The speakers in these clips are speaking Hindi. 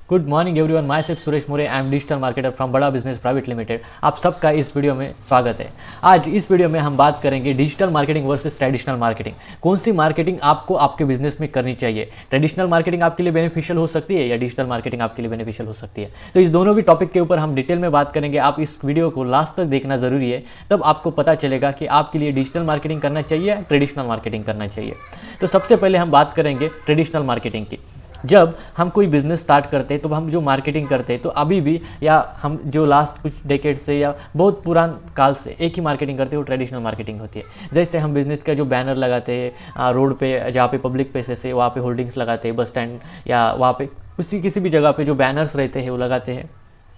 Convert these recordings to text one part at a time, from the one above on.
Good morning everyone, my self Suresh more, I am digital marketer from बड़ा बिजनेस प्राइवेट लिमिटेड। आप सबका इस वीडियो में स्वागत है। आज इस वीडियो में हम बात करेंगे digital marketing versus traditional marketing. कौन सी मार्केटिंग आपको आपके बिजनेस में करनी चाहिए? ट्रेडिशनल मार्केटिंग आपके लिए बेनिफिशियल हो सकती है या डिजिटल मार्केटिंग आपके लिए बेनिफिशियल हो सकती है? तो इस दोनों भी टॉपिक के ऊपर हम डिटेल में बात करेंगे। आप इस वीडियो को लास्ट तक देखना जरूरी है, तब आपको पता चलेगा कि आपके लिए डिजिटल मार्केटिंग करना चाहिए या ट्रेडिशनल मार्केटिंग करना चाहिए। तो सबसे पहले हम बात करेंगे ट्रेडिशनल मार्केटिंग की। जब हम कोई बिज़नेस स्टार्ट करते हैं तो हम जो मार्केटिंग करते हैं, तो अभी भी या हम जो लास्ट कुछ डेकेड से या बहुत पुरान काल से एक ही मार्केटिंग करते हैं, वो ट्रेडिशनल मार्केटिंग होती है। जैसे हम बिज़नेस का जो बैनर लगाते हैं रोड पे, जहाँ पे पब्लिक प्लेसेस है वहाँ पे होल्डिंग्स लगाते हैं, बस स्टैंड या वहाँ पे किसी भी जगह पे जो बैनर्स रहते हैं वो लगाते हैं,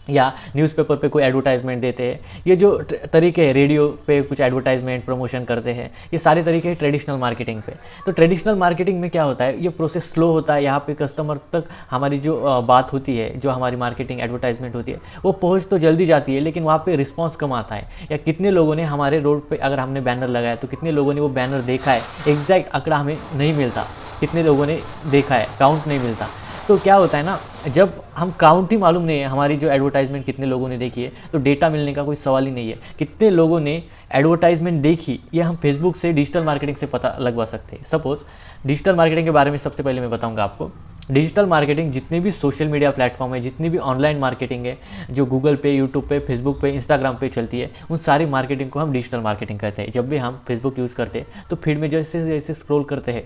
या न्यूज़पेपर पे कोई एडवर्टाइजमेंट देते हैं। ये जो तरीके हैं, रेडियो पे कुछ एडवर्टाइजमेंट प्रमोशन करते हैं, ये सारे तरीके हैं ट्रेडिशनल मार्केटिंग पे। तो ट्रेडिशनल मार्केटिंग में क्या होता है, ये प्रोसेस स्लो होता है। यहाँ पे कस्टमर तक हमारी जो बात होती है, जो हमारी मार्केटिंग एडवर्टाइजमेंट होती है, वो पहुँच तो जल्दी जाती है, लेकिन वहाँ पे रिस्पॉन्स कम आता है। या कितने लोगों ने हमारे रोड पर अगर हमने बैनर लगाया तो कितने लोगों ने वो बैनर देखा है, एग्जैक्ट आंकड़ा हमें नहीं मिलता। कितने लोगों ने देखा है, काउंट नहीं मिलता। तो क्या होता है ना, जब हम काउंट ही मालूम नहीं है हमारी जो एडवर्टाइजमेंट कितने लोगों ने देखी है, तो डेटा मिलने का कोई सवाल ही नहीं है। कितने लोगों ने एडवर्टाइजमेंट देखी, ये हम फेसबुक से, डिजिटल मार्केटिंग से पता लगवा सकते हैं। सपोज डिजिटल मार्केटिंग के बारे में सबसे पहले मैं बताऊंगा आपको। डिजिटल मार्केटिंग जितने भी सोशल मीडिया प्लेटफॉर्म है, जितनी भी ऑनलाइन मार्केटिंग है, जो गूगल पे, यूट्यूब पे, फेसबुक पे, इंस्टाग्राम पे चलती है, उन सारी मार्केटिंग को हम डिजिटल मार्केटिंग कहते हैं। जब भी हम फेसबुक यूज़ करते हैं तो फीड में जैसे जैसे स्क्रॉल करते हैं,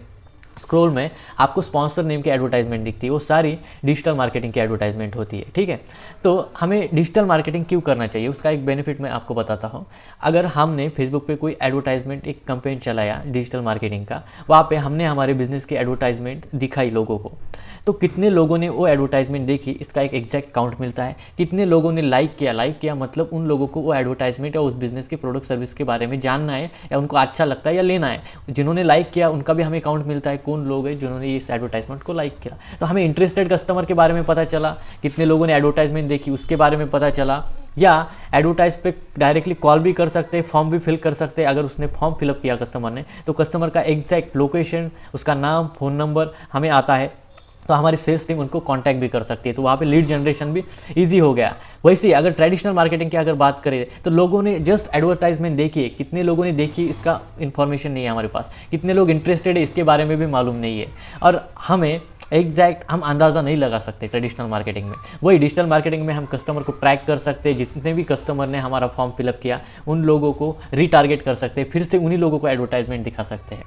स्क्रॉल में आपको स्पॉन्सर नेम की एडवर्टाइजमेंट दिखती है, वो सारी डिजिटल मार्केटिंग की एडवर्टाइजमेंट होती है। ठीक है, तो हमें डिजिटल मार्केटिंग क्यों करना चाहिए, उसका एक बेनिफिट मैं आपको बताता हूँ। अगर हमने फेसबुक पे कोई एडवर्टाइजमेंट, एक कैंपेन चलाया डिजिटल मार्केटिंग का, वहाँ पे हमने हमारे बिजनेस की एडवर्टाइजमेंट दिखाई लोगों को, तो कितने लोगों ने वो एडवर्टाइजमेंट देखी, इसका एक एग्जैक्ट काउंट मिलता है। कितने लोगों ने लाइक किया मतलब उन लोगों को वो एडवर्टाइजमेंट या उस बिजनेस के प्रोडक्ट सर्विस के बारे में जानना है, या उनको अच्छा लगता है या लेना है। जिन्होंने लाइक किया उनका भी हमें काउंट मिलता है, कौन लोग हैं जिन्होंने इस एडवर्टाइजमेंट को लाइक किया। तो हमें इंटरेस्टेड कस्टमर के बारे में पता चला, कितने लोगों ने एडवर्टाइजमेंट देखी उसके बारे में पता चला। या एडवर्टाइज पे डायरेक्टली कॉल भी कर सकते हैं, फॉर्म भी फिल कर सकते हैं। अगर उसने फॉर्म फिलअप किया कस्टमर ने, तो कस्टमर का एग्जैक्ट लोकेशन, उसका नाम, फ़ोन नंबर हमें आता है, तो हमारी सेल्स टीम उनको कांटेक्ट भी कर सकती है। तो वहाँ पे लीड जनरेशन भी इजी हो गया। वैसे ही अगर ट्रेडिशनल मार्केटिंग की अगर बात करें, तो लोगों ने जस्ट एडवर्टाइजमेंट देखी है, कितने लोगों ने देखी इसका इन्फॉर्मेशन नहीं है हमारे पास, कितने लोग इंटरेस्टेड है इसके बारे में भी मालूम नहीं है, और हमें एग्जैक्ट हम अंदाज़ा नहीं लगा सकते ट्रेडिशनल मार्केटिंग में। वही डिजिटल मार्केटिंग में हम कस्टमर को ट्रैक कर सकते हैं, जितने भी कस्टमर ने हमारा फॉर्म फिलअप किया उन लोगों को रीटारगेट कर सकते हैं, फिर से उन्हीं लोगों को एडवर्टाइजमेंट दिखा सकते हैं।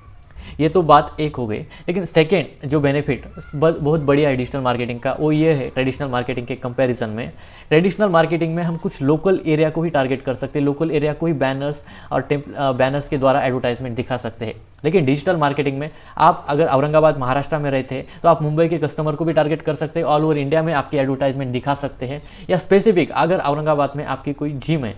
ये तो बात एक हो गई। लेकिन सेकेंड जो बेनिफिट बहुत बढ़िया है डिजिटल मार्केटिंग का, वो ये है ट्रेडिशनल मार्केटिंग के कंपैरिजन में। ट्रेडिशनल मार्केटिंग में हम कुछ लोकल एरिया को ही टारगेट कर सकते हैं, लोकल एरिया को ही बैनर्स और बैनर्स के द्वारा एडवर्टाइजमेंट दिखा सकते हैं। लेकिन डिजिटल मार्केटिंग में आप अगर औरंगाबाद, महाराष्ट्र में रहते हैं, तो आप मुंबई के कस्टमर को भी टारगेट कर सकते हैं, ऑल ओवर इंडिया में आपकी एडवर्टाइजमेंट दिखा सकते हैं। या स्पेसिफिक अगर औरंगाबाद में आपकी कोई जिम है,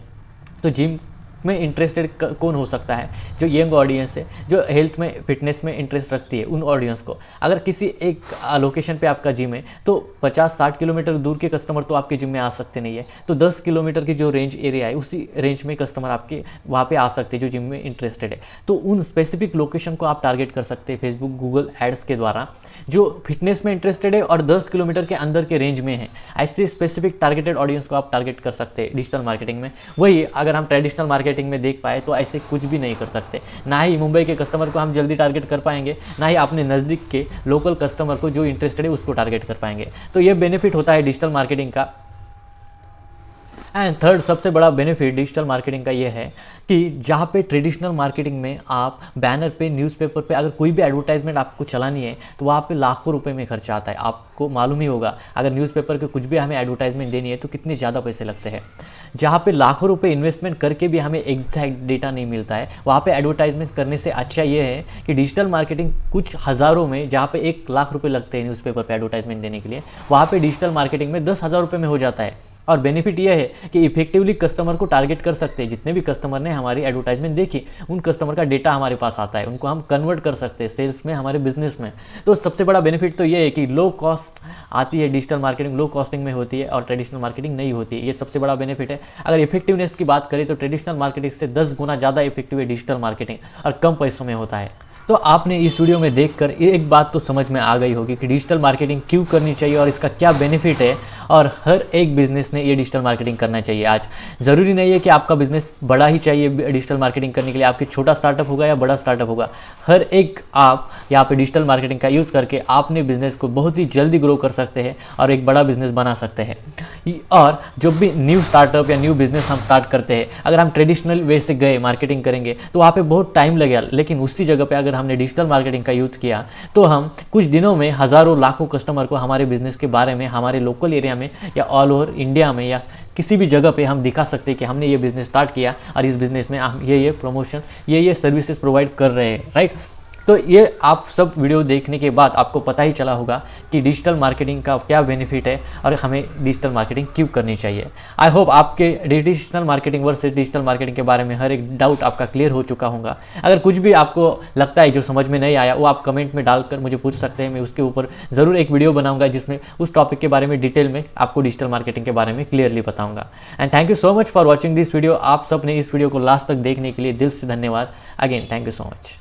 तो जिम में इंटरेस्टेड कौन हो सकता है, जो यंग ऑडियंस है, जो हेल्थ में, फिटनेस में इंटरेस्ट रखती है, उन ऑडियंस को। अगर किसी एक लोकेशन पे आपका जिम है, तो 50-60 किलोमीटर दूर के कस्टमर तो आपके जिम में आ सकते नहीं है, तो 10 किलोमीटर की जो रेंज एरिया है, उसी रेंज में कस्टमर आपके वहाँ पे आ सकते हैं जो जिम में इंटरेस्टेड है। तो उन स्पेसिफिक लोकेशन को आप टारगेट कर सकते हैं फेसबुक, गूगल एड्स के द्वारा, जो फिटनेस में इंटरेस्टेड है और 10 किलोमीटर के अंदर के रेंज में है। ऐसे स्पेसिफिक टारगेटेड ऑडियंस को आप टारगेट कर सकते हैं डिजिटल मार्केटिंग में। वही अगर हम ट्रेडिशनल मार्केटिंग में देख पाए, तो ऐसे कुछ भी नहीं कर सकते। ना ही मुंबई के कस्टमर को हम जल्दी टारगेट कर पाएंगे, ना ही अपने नज़दीक के लोकल कस्टमर को जो इंटरेस्टेड है उसको टारगेट कर पाएंगे। तो ये बेनिफिट होता है डिजिटल मार्केटिंग का। एंड थर्ड सबसे बड़ा बेनिफिट डिजिटल मार्केटिंग का ये है कि जहाँ पे ट्रेडिशनल मार्केटिंग में आप बैनर पे, न्यूज़पेपर पे अगर कोई भी एडवर्टाइजमेंट आपको चलानी है, तो वहाँ पे लाखों रुपए में खर्चा आता है। आपको मालूम ही होगा, अगर न्यूज़पेपर के कुछ भी हमें एडवर्टाइजमेंट देनी है तो कितने ज़्यादा पैसे लगते हैं। जहाँ पे लाखों रुपए इन्वेस्टमेंट करके भी हमें एग्जैक्ट डेटा नहीं मिलता है, वहाँ पे एडवर्टाइजमेंट करने से अच्छा ये है कि डिजिटल मार्केटिंग कुछ हज़ारों में, जहाँ पे 1 लाख रुपये लगते हैं न्यूज़पेपर पर एडवर्टाइजमेंट देने के लिए, वहाँ पर डिजिटल मार्केटिंग में 10,000 रुपये में हो जाता है। और बेनिफिट यह है कि इफेक्टिवली कस्टमर को टारगेट कर सकते हैं। जितने भी कस्टमर ने हमारी एडवर्टाइजमेंट देखी, उन कस्टमर का डेटा हमारे पास आता है, उनको हम कन्वर्ट कर सकते हैं सेल्स में, हमारे बिजनेस में। तो सबसे बड़ा बेनिफिट तो ये है कि लो कॉस्ट आती है डिजिटल मार्केटिंग, लो कॉस्टिंग में होती है और ट्रेडिशनल मार्केटिंग नहीं होती है। ये सबसे बड़ा बेनिफिट है। अगर इफेक्टिवनेस की बात करें तो ट्रेडिशनल मार्केटिंग से 10 गुना ज़्यादा इफेक्टिव है डिजिटल मार्केटिंग, और कम पैसों में होता है। तो आपने इस वीडियो में देखकर एक बात तो समझ में आ गई होगी कि डिजिटल मार्केटिंग क्यों करनी चाहिए और इसका क्या बेनिफिट है, और हर एक बिजनेस ने ये डिजिटल मार्केटिंग करना चाहिए। आज ज़रूरी नहीं है कि आपका बिजनेस बड़ा ही चाहिए डिजिटल मार्केटिंग करने के लिए, आपकी छोटा स्टार्टअप होगा या बड़ा स्टार्टअप होगा, हर एक आप यहाँ पे डिजिटल मार्केटिंग का यूज़ करके अपने बिजनेस को बहुत ही जल्दी ग्रो कर सकते हैं और एक बड़ा बिजनेस बना सकते हैं। और जब भी न्यू स्टार्टअप या न्यू बिजनेस हम स्टार्ट करते हैं, अगर हम ट्रेडिशनल वे से गए मार्केटिंग करेंगे तो वहाँ पे बहुत टाइम लगेगा, लेकिन उसी जगह पे अगर हमने डिजिटल मार्केटिंग का यूज़ किया तो हम कुछ दिनों में हज़ारों लाखों कस्टमर को हमारे बिजनेस के बारे में हमारे लोकल एरिया में या ऑल ओवर इंडिया में या किसी भी जगह पे हम दिखा सकते हैं कि हमने ये बिज़नेस स्टार्ट किया और इस बिज़नेस में हम ये प्रमोशन ये सर्विसेज प्रोवाइड कर रहे हैं, राइट। तो ये आप सब वीडियो देखने के बाद आपको पता ही चला होगा कि डिजिटल मार्केटिंग का क्या बेनिफिट है और हमें डिजिटल मार्केटिंग क्यों करनी चाहिए। आई होप आपके digital marketing versus digital marketing के बारे में हर एक डाउट आपका क्लियर हो चुका होगा। अगर कुछ भी आपको लगता है जो समझ में नहीं आया वो आप कमेंट में डालकर मुझे पूछ सकते हैं, मैं उसके ऊपर ज़रूर एक वीडियो बनाऊंगा जिसमें उस टॉपिक के बारे में डिटेल में आपको डिजिटल मार्केटिंग के बारे में क्लियरली बताऊंगा। And thank you so much for watching this video. आप सब ने इस वीडियो को लास्ट तक देखने के लिए दिल से धन्यवाद। Again thank you so much.